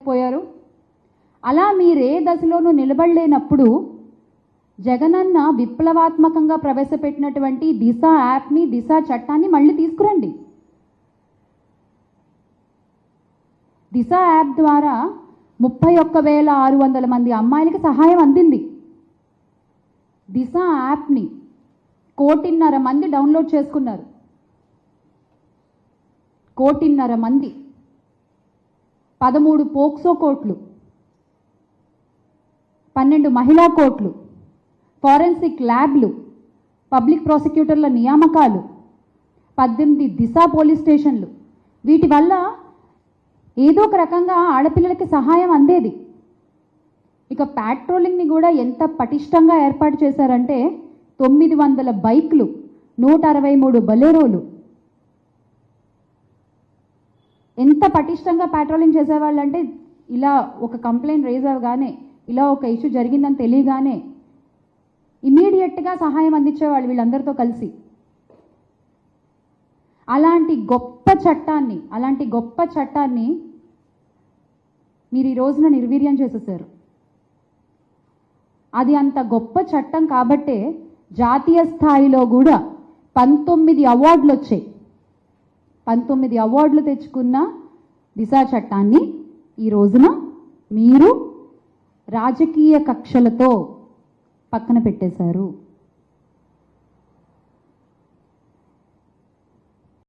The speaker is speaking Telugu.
నిలబడలేకపోయారు. అలా మీరే దశలోనూ నిలబడలేనప్పుడు జగనన్న విప్లవాత్మకంగా ప్రవేశపెట్టినటువంటి దిశ యాప్ని, దిశ చట్టాన్ని మళ్ళీ తీసుకురండి. దిశ యాప్ ద్వారా 31,600 మంది అమ్మాయిలకి సహాయం అందింది. దిశ యాప్ని 1,50,00,000 మంది డౌన్లోడ్ చేసుకున్నారు. 1,50,00,000 మంది, 13 పోక్సో కోర్టులు, 12 మహిళా కోర్టులు, ఫారెన్సిక్ ల్యాబ్లు, పబ్లిక్ ప్రాసిక్యూటర్ల నియామకాలు, 18 దిశ పోలీస్ స్టేషన్లు. వీటి వల్ల ఏదో ఒక రకంగా ఆడపిల్లలకి సహాయం అందేది. ఇక ప్యాట్రోలింగ్ని కూడా ఎంత పటిష్టంగా ఏర్పాటు చేశారంటే 900 బైక్లు, 163 బలెరోలు. ఎంత పటిష్టంగా ప్యాట్రోలింగ్ చేసేవాళ్ళంటే ఇలా ఒక కంప్లైంట్ రేజ్ అవ్వగానే, ఇలా ఒక ఇష్యూ జరిగిందని తెలియగానే ఇమీడియట్గా సహాయం అందించేవాళ్ళు వీళ్ళందరితో కలిసి. అలాంటి గొప్ప చట్టాన్ని మీరు ఈ రోజున నిర్వీర్యం చేసేసారు. అది అంత గొప్ప చట్టం కాబట్టే జాతీయ స్థాయిలో కూడా 19 అవార్డులు వచ్చాయి. 19 అవార్డులు తెచ్చుకున్న దిశ చట్టాన్ని ఈ రోజున మీరు రాజకీయ కక్షలతో పక్కన పెట్టేశారు.